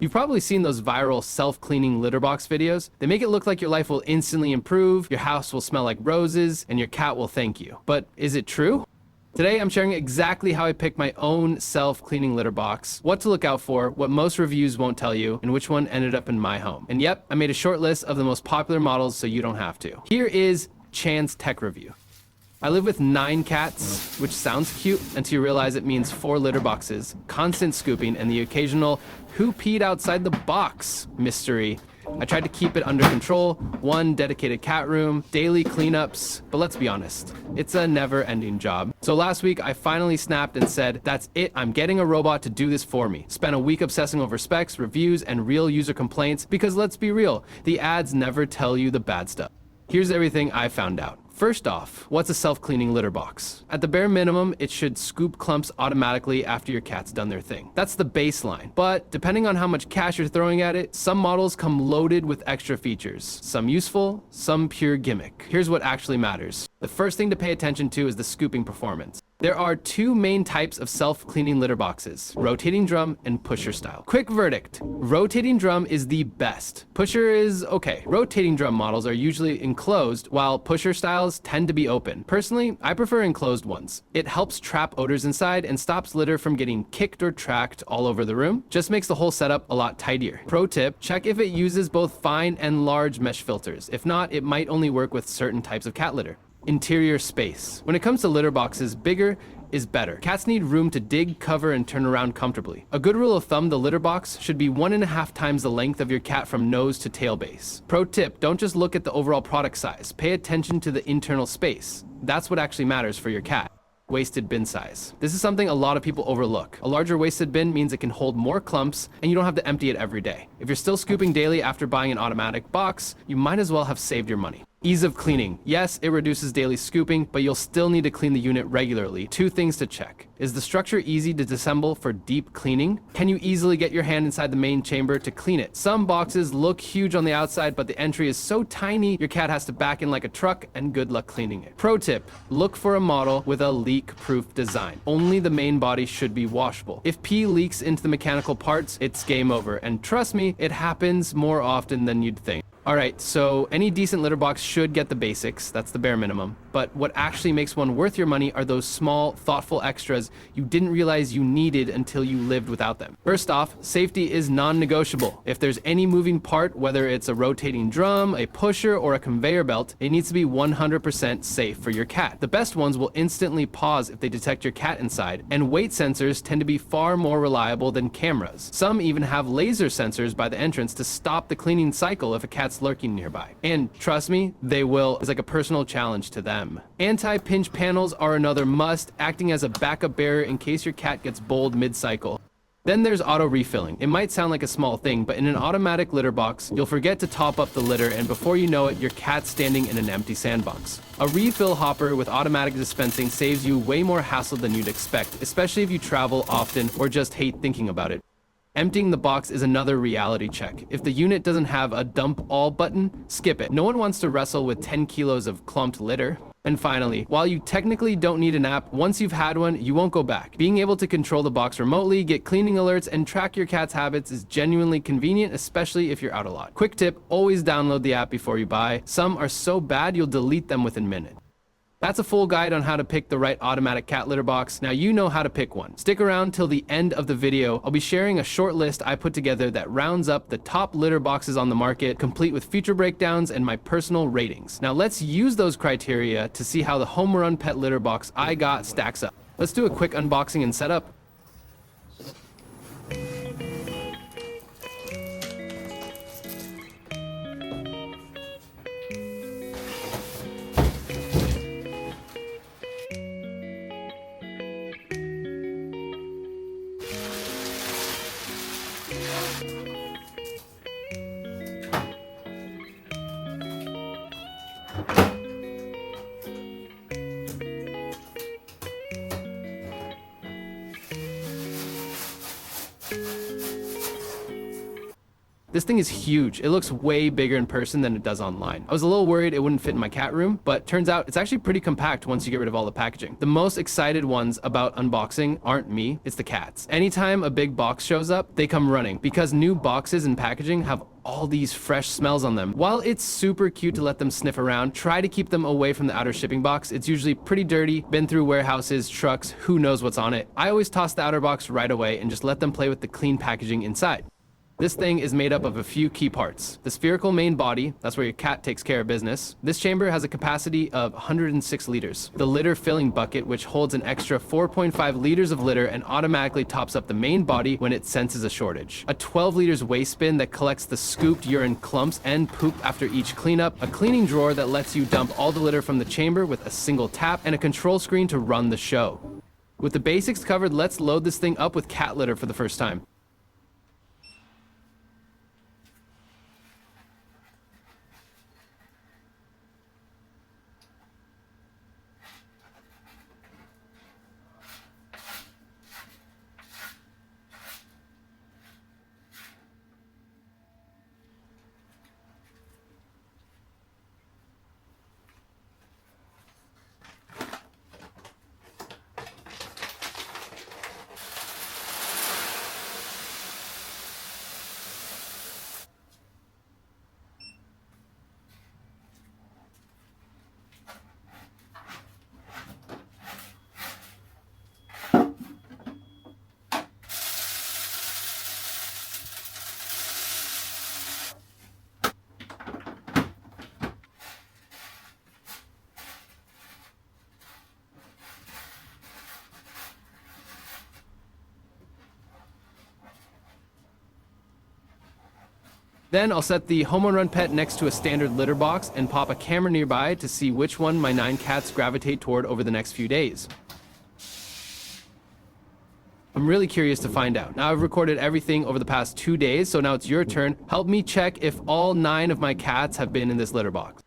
You've probably seen those viral self-cleaning litter box videos. They make it look like your life will instantly improve, your house will smell like roses, and your cat will thank you. But is it true? Today, I'm sharing exactly how I picked my own self-cleaning litter box, what to look out for, what most reviews won't tell you, and which one ended up in my home. And yep, I made a short list of the most popular models so you don't have to. Here is Chan's tech review. I live with 9 cats, which sounds cute until you realize it means 4 litter boxes, constant scooping, and the occasional "who peed outside the box" mystery. I tried to keep it under control, 1 dedicated cat room, daily cleanups, but let's be honest, it's a never-ending job. So last week, I finally snapped and said, that's it, I'm getting a robot to do this for me. Spent a week obsessing over specs, reviews, and real user complaints, because let's be real, the ads never tell you the bad stuff. Here's everything I found out. First off, what's a self-cleaning litter box? At the bare minimum, it should scoop clumps automatically after your cat's done their thing. That's the baseline. But depending on how much cash you're throwing at it, some models come loaded with extra features. Some useful, some pure gimmick. Here's what actually matters. The first thing to pay attention to is the scooping performance. There are 2 main types of self-cleaning litter boxes, rotating drum and pusher style. Quick verdict, rotating drum is the best. Pusher is okay. Rotating drum models are usually enclosed, while pusher styles tend to be open. Personally, I prefer enclosed ones. It helps trap odors inside and stops litter from getting kicked or tracked all over the room. Just makes the whole setup a lot tidier. Pro tip, check if it uses both fine and large mesh filters. If not, it might only work with certain types of cat litter. Interior space. When it comes to litter boxes, bigger is better. Cats need room to dig, cover, and turn around comfortably. A good rule of thumb, the litter box should be 1.5 times the length of your cat from nose to tail base. Pro tip, don't just look at the overall product size. Pay attention to the internal space. That's what actually matters for your cat. Wasted bin size. This is something a lot of people overlook. A larger wasted bin means it can hold more clumps and you don't have to empty it every day. If you're still scooping daily after buying an automatic box, you might as well have saved your money. Ease of cleaning. Yes, it reduces daily scooping, but you'll still need to clean the unit regularly. 2 things to check. Is the structure easy to disassemble for deep cleaning? Can you easily get your hand inside the main chamber to clean it? Some boxes look huge on the outside, but the entry is so tiny, your cat has to back in like a truck, and good luck cleaning it. Pro tip, look for a model with a leak-proof design. Only the main body should be washable. If pee leaks into the mechanical parts, it's game over, and trust me, it happens more often than you'd think. Alright, so any decent litter box should get the basics, that's the bare minimum. But what actually makes one worth your money are those small, thoughtful extras you didn't realize you needed until you lived without them. First off, safety is non-negotiable. If there's any moving part, whether it's a rotating drum, a pusher, or a conveyor belt, it needs to be 100% safe for your cat. The best ones will instantly pause if they detect your cat inside, and weight sensors tend to be far more reliable than cameras. Some even have laser sensors by the entrance to stop the cleaning cycle if a cat's lurking nearby. And trust me, they will. It's like a personal challenge to them. Anti-pinch panels are another must, acting as a backup barrier in case your cat gets bowled mid-cycle. Then there's auto refilling. It might sound like a small thing, but in an automatic litter box, you'll forget to top up the litter, and before you know it, your cat's standing in an empty sandbox. A refill hopper with automatic dispensing saves you way more hassle than you'd expect, especially if you travel often or just hate thinking about it. Emptying the box is another reality check. If the unit doesn't have a dump all button, skip it. No one wants to wrestle with 10 kilos of clumped litter. And finally, while you technically don't need an app, once you've had one, you won't go back. Being able to control the box remotely, get cleaning alerts, and track your cat's habits is genuinely convenient, especially if you're out a lot. Quick tip, always download the app before you buy. Some are so bad you'll delete them within minutes. That's a full guide on how to pick the right automatic cat litter box. Now you know how to pick one. Stick around till the end of the video. I'll be sharing a short list I put together that rounds up the top litter boxes on the market, complete with feature breakdowns and my personal ratings. Now let's use those criteria to see how the Homerunpet litter box I got stacks up. Let's do a quick unboxing and setup. This thing is huge. It looks way bigger in person than it does online. I was a little worried it wouldn't fit in my cat room, but turns out it's actually pretty compact once you get rid of all the packaging. The most excited ones about unboxing aren't me, it's the cats. Anytime a big box shows up, they come running because new boxes and packaging have all these fresh smells on them. While it's super cute to let them sniff around, try to keep them away from the outer shipping box. It's usually pretty dirty, been through warehouses, trucks, who knows what's on it. I always toss the outer box right away and just let them play with the clean packaging inside. This thing is made up of a few key parts. The spherical main body, that's where your cat takes care of business. This chamber has a capacity of 106 liters. The litter filling bucket, which holds an extra 4.5 liters of litter and automatically tops up the main body when it senses a shortage. A 12 liters waste bin that collects the scooped urine clumps and poop after each cleanup. A cleaning drawer that lets you dump all the litter from the chamber with a single tap, and a control screen to run the show. With the basics covered, let's load this thing up with cat litter for the first time. Then I'll set the Homerunpet next to a standard litter box and pop a camera nearby to see which one my 9 cats gravitate toward over the next few days. I'm really curious to find out. Now I've recorded everything over the past 2 days, so now it's your turn. Help me check if all 9 of my cats have been in this litter box.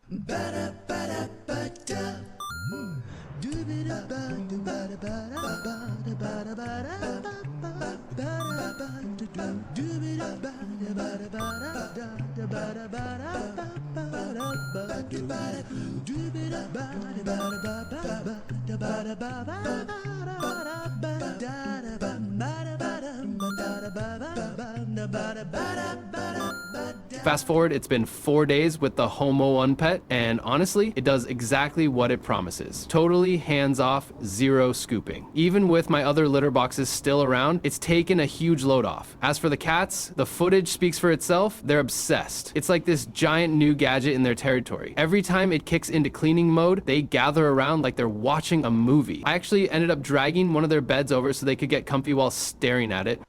Fast forward, it's been 4 days with the Homerunpet, and honestly, it does exactly what it promises. Totally hands-off, zero scooping. Even with my other litter boxes still around, it's taken a huge load off. As for the cats, the footage speaks for itself. They're obsessed. It's like this giant new gadget in their territory. Every time it kicks into cleaning mode, they gather around like they're watching a movie. I actually ended up dragging one of their beds over so they could get comfy while staring at it.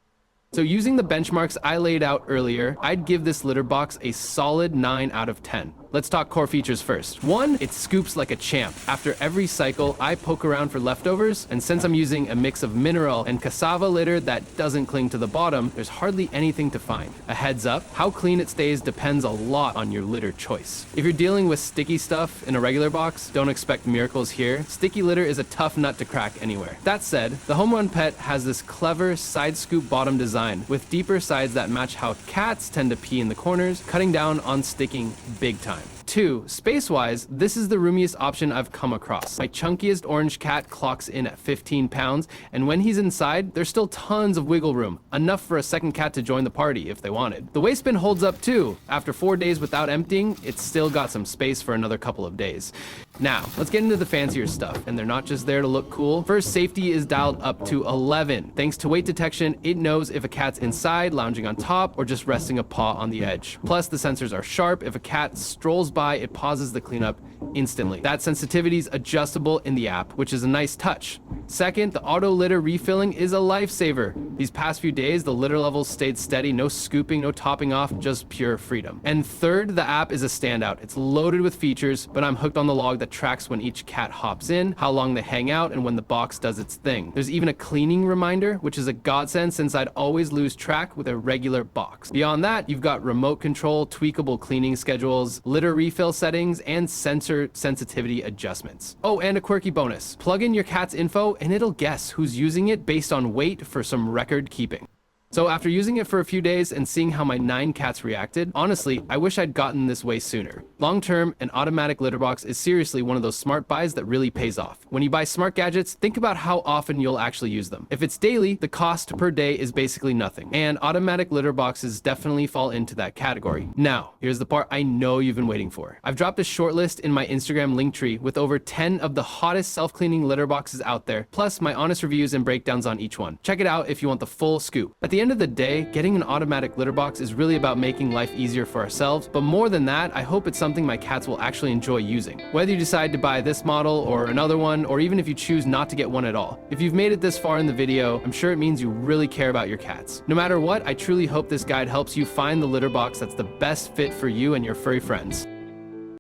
So using the benchmarks I laid out earlier, I'd give this litter box a solid 9 out of 10. Let's talk core features first. 1, it scoops like a champ. After every cycle, I poke around for leftovers, and since I'm using a mix of mineral and cassava litter that doesn't cling to the bottom, there's hardly anything to find. A heads up, how clean it stays depends a lot on your litter choice. If you're dealing with sticky stuff in a regular box, don't expect miracles here. Sticky litter is a tough nut to crack anywhere. That said, the Homerunpet has this clever side scoop bottom design with deeper sides that match how cats tend to pee in the corners, cutting down on sticking big time. 2, space-wise, this is the roomiest option I've come across. My chunkiest orange cat clocks in at 15 pounds, and when he's inside, there's still tons of wiggle room, enough for a second cat to join the party if they wanted. The waste bin holds up too. After 4 days without emptying, it's still got some space for another couple of days. Now, let's get into the fancier stuff, and they're not just there to look cool. First, safety is dialed up to 11. Thanks to weight detection, it knows if a cat's inside, lounging on top, or just resting a paw on the edge. Plus, the sensors are sharp. If a cat strolls by, it pauses the cleanup instantly. That sensitivity is adjustable in the app, which is a nice touch. Second, the auto litter refilling is a lifesaver. These past few days, the litter levels stayed steady, no scooping, no topping off, just pure freedom. And third, the app is a standout. It's loaded with features, but I'm hooked on the log that tracks when each cat hops in, how long they hang out, and when the box does its thing. There's even a cleaning reminder, which is a godsend since I'd always lose track with a regular box. Beyond that, you've got remote control, tweakable cleaning schedules, litter refill settings, and sensor sensitivity adjustments. Oh, and a quirky bonus. Plug in your cat's info and it'll guess who's using it based on weight for some record keeping. So after using it for a few days and seeing how my 9 cats reacted, honestly, I wish I'd gotten this way sooner. Long term, an automatic litter box is seriously one of those smart buys that really pays off. When you buy smart gadgets, think about how often you'll actually use them. If it's daily, the cost per day is basically nothing, and automatic litter boxes definitely fall into that category. Now, here's the part I know you've been waiting for. I've dropped a short list in my Instagram link tree with over 10 of the hottest self-cleaning litter boxes out there, plus my honest reviews and breakdowns on each one. Check it out if you want the full scoop. At the end of the day, getting an automatic litter box is really about making life easier for ourselves, but more than that, I hope it's something my cats will actually enjoy using. Whether you decide to buy this model or another one, or even if you choose not to get one at all. If you've made it this far in the video, I'm sure it means you really care about your cats. No matter what, I truly hope this guide helps you find the litter box that's the best fit for you and your furry friends.